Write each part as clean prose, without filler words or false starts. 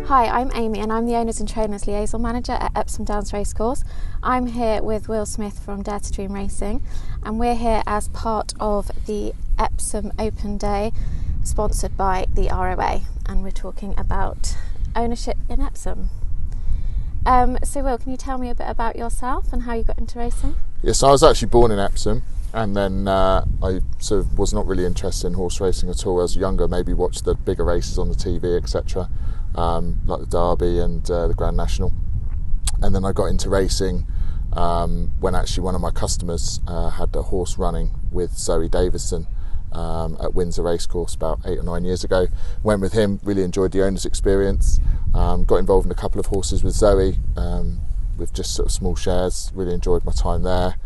Hi, I'm Amy and I'm the Owners and Trainers Liaison Manager at Epsom Downs Racecourse. I'm here with Will Smith from Dare to Dream Racing, and we're here as part of the Epsom Open Day sponsored by the ROA, and we're talking about ownership in Epsom. So Will, can you tell me a bit about yourself and how you got into racing? Yes, I was actually born in Epsom, and then I sort of was not really interested in horse racing at all. As younger, maybe watched the bigger races on the TV, etc., like the Derby and the Grand National. And then I got into racing when actually one of my customers had a horse running with Zoe Davison at Windsor Racecourse about 8 or 9 years ago. Went with him, really enjoyed the owner's experience, got involved in a couple of horses with Zoe with just sort of small shares, really enjoyed my time there.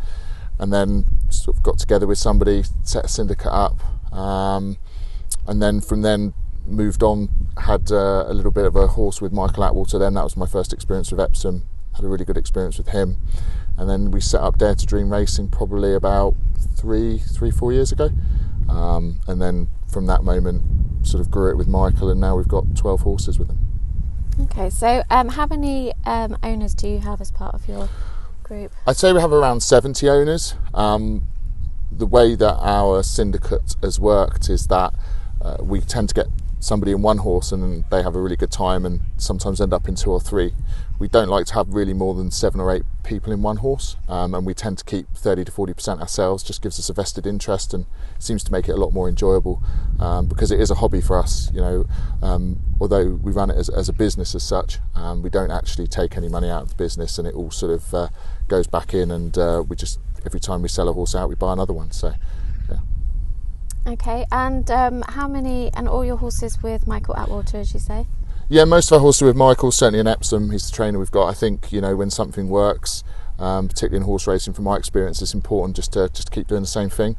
And then sort of got together with somebody, set a syndicate up, and then from then moved on, had a little bit of a horse with Michael Atwater then. That was my first experience with Epsom, had a really good experience with him. And then we set up Dare to Dream Racing probably about 4 years ago. And then from that moment sort of grew it with Michael, and now we've got 12 horses with him. Okay, so how many owners do you have as part of your group? I'd say we have around 70 owners. The way that our syndicate has worked is that we tend to get somebody in one horse and they have a really good time and sometimes end up in 2 or 3. We don't like to have really more than 7 or 8 people in one horse, and we tend to keep 30 to 40% ourselves. Just gives us a vested interest and seems to make it a lot more enjoyable, because it is a hobby for us, you know. Although we run it as a business as such, we don't actually take any money out of the business, and it all sort of goes back in, and we just, every time we sell a horse out, we buy another one. So yeah. Okay, and how many, and all your horses with Michael Atwater, as you say? Yeah, most of our horses are with Michael, certainly in Epsom. He's the trainer we've got. I think, you know, when something works, particularly in horse racing, from my experience, it's important just to keep doing the same thing.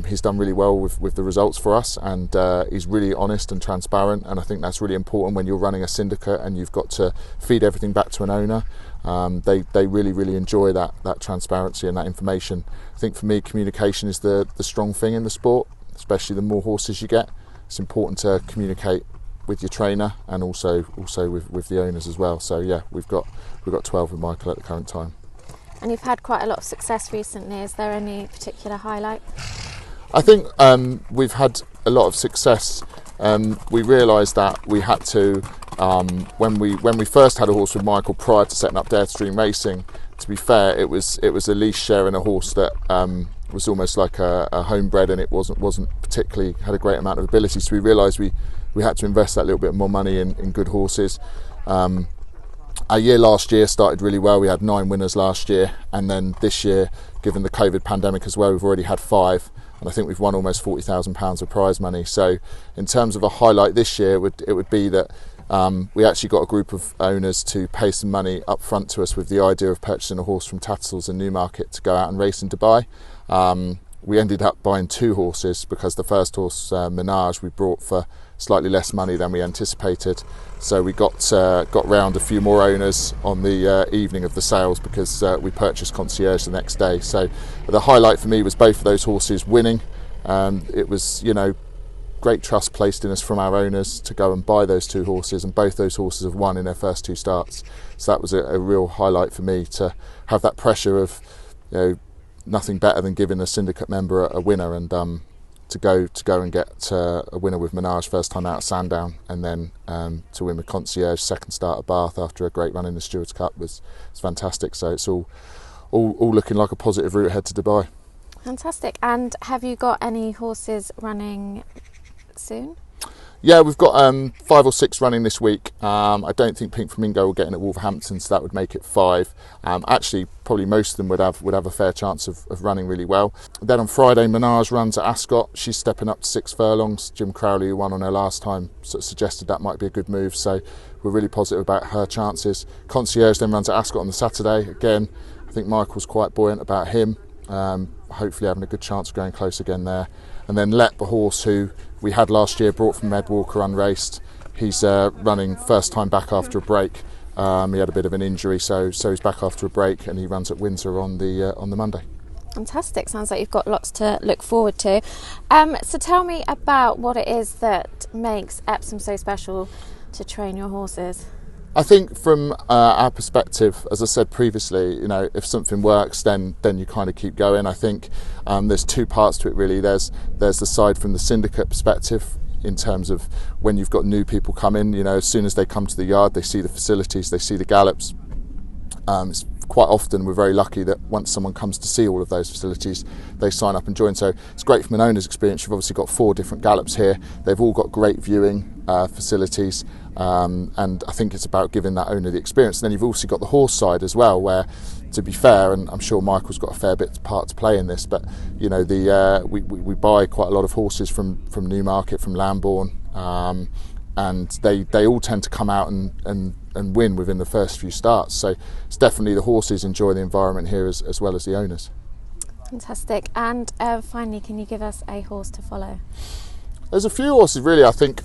He's done really well with the results for us, and he's really honest and transparent, and I think that's really important when you're running a syndicate and you've got to feed everything back to an owner. They really enjoy that transparency and that information. I think for me, communication is the strong thing in the sport, especially the more horses you get. It's important to communicate with your trainer and also with the owners as well. So yeah, we've got 12 with Michael at the current time. And you've had quite a lot of success recently. Is there any particular highlight? I think we've had a lot of success. We realised that we had to, when we first had a horse with Michael prior to setting up Dare to Dream Racing, to be fair, it was a lease share in a horse that was almost like a homebred, and it wasn't particularly, had a great amount of ability. So we realised we had to invest that little bit more money in good horses. Our year last year started really well. We had 9 winners last year, and then this year, given the COVID pandemic as well, we've already had 5, and I think we've won almost £40,000 of prize money. So in terms of a highlight this year, it would be that we actually got a group of owners to pay some money up front to us with the idea of purchasing a horse from Tattersall's in Newmarket to go out and race in Dubai. We ended up buying 2 horses because the first horse, Menage, we brought for slightly less money than we anticipated. So we got round a few more owners on the evening of the sales because we purchased Concierge the next day. So the highlight for me was both of those horses winning. It was, you know, great trust placed in us from our owners to go and buy those 2 horses, and both those horses have won in their first 2 starts. So that was a real highlight for me, to have that pressure of, you know, nothing better than giving a syndicate member a winner, and to go and get a winner with Menage first time out at Sandown, and then to win with Concierge second start at Bath after a great run in the Stewards Cup was fantastic. So it's all looking like a positive route ahead to Dubai. Fantastic. And have you got any horses running soon? Yeah, we've got 5 or 6 running this week. I don't think Pink Flamingo will get in at Wolverhampton, so that would make it 5. Actually, probably most of them would have a fair chance of running really well. Then on Friday, Menage runs at Ascot. She's stepping up to 6 furlongs. Jim Crowley, who won on her last time, sort of suggested that might be a good move, so we're really positive about her chances. Concierge then runs at Ascot on the Saturday. Again, I think Michael's quite buoyant about him. Hopefully having a good chance of going close again there. And then Let, the horse who we had last year, brought from Med Walker unraced. He's running first time back after a break. He had a bit of an injury, so he's back after a break, and he runs at Windsor on the Monday. Fantastic. Sounds like you've got lots to look forward to. So tell me about what it is that makes Epsom so special to train your horses? I think from our perspective, as I said previously, you know, if something works, then you kind of keep going. I think there's two parts to it really. There's the side from the Syndicate perspective, in terms of when you've got new people come in, you know, as soon as they come to the yard, they see the facilities, they see the gallops. It's quite often we're very lucky that once someone comes to see all of those facilities, they sign up and join. So it's great from an owner's experience. You've obviously got 4 different gallops here. They've all got great viewing facilities, and I think it's about giving that owner the experience. And then you've also got the horse side as well, where, to be fair, and I'm sure Michael's got a fair bit part to play in this, but you know, we buy quite a lot of horses from Newmarket, from Lambourne, and they all tend to come out and win within the first few starts. So it's definitely the horses enjoy the environment here as well as the owners. Fantastic. And finally, can you give us a horse to follow? There's a few horses really. I think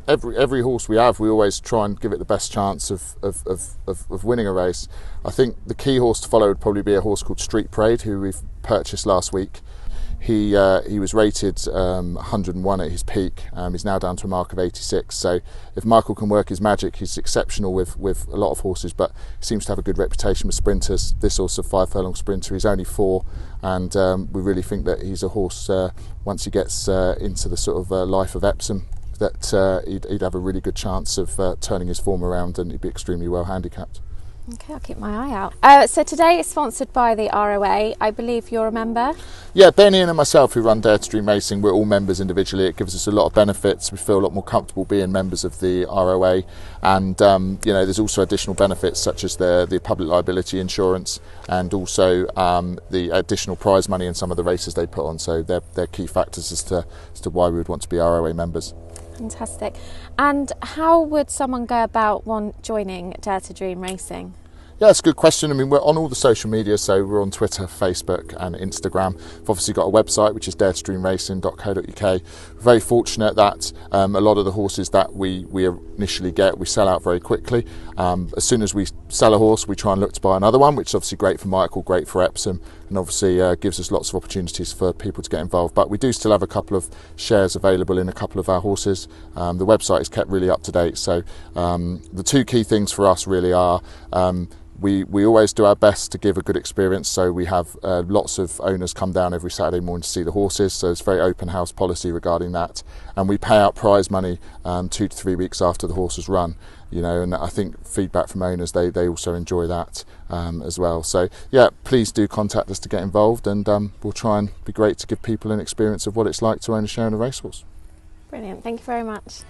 every horse we have, we always try and give it the best chance of winning a race. I think the key horse to follow would probably be a horse called Street Parade, who we've purchased last week. He was rated 101 at his peak. He's now down to a mark of 86. So if Michael can work his magic, he's exceptional with a lot of horses, but he seems to have a good reputation with sprinters. This horse, a 5 furlong sprinter, he's only 4, and we really think that he's a horse, once he gets into the sort of life of Epsom, that he'd have a really good chance of turning his form around, and he'd be extremely well handicapped. Okay, I'll keep my eye out. So today is sponsored by the ROA. I believe you're a member? Yeah, Benny and myself, who run Dare to Dream Racing, we're all members individually. It gives us a lot of benefits. We feel a lot more comfortable being members of the ROA, and you know, there's also additional benefits such as the public liability insurance, and also the additional prize money in some of the races they put on. So they're key factors as to why we would want to be ROA members. Fantastic. And how would someone go about joining Dare to Dream Racing? Yeah, that's a good question. I mean, we're on all the social media, so we're on Twitter, Facebook and Instagram. We've obviously got a website, which is daretodreamracing.co.uk. We're very fortunate that a lot of the horses that we initially get, we sell out very quickly. As soon as we sell a horse, we try and look to buy another one, which is obviously great for Michael, great for Epsom, and obviously gives us lots of opportunities for people to get involved. But we do still have a couple of shares available in a couple of our horses. The website is kept really up to date. So the two key things for us really are we always do our best to give a good experience, so we have lots of owners come down every Saturday morning to see the horses, so it's very open house policy regarding that, and we pay out prize money 2 to 3 weeks after the horse has run, you know, and I think feedback from owners, they also enjoy that as well. So yeah, please do contact us to get involved, and we'll try and be great to give people an experience of what it's like to own a share in a racehorse. Brilliant, thank you very much.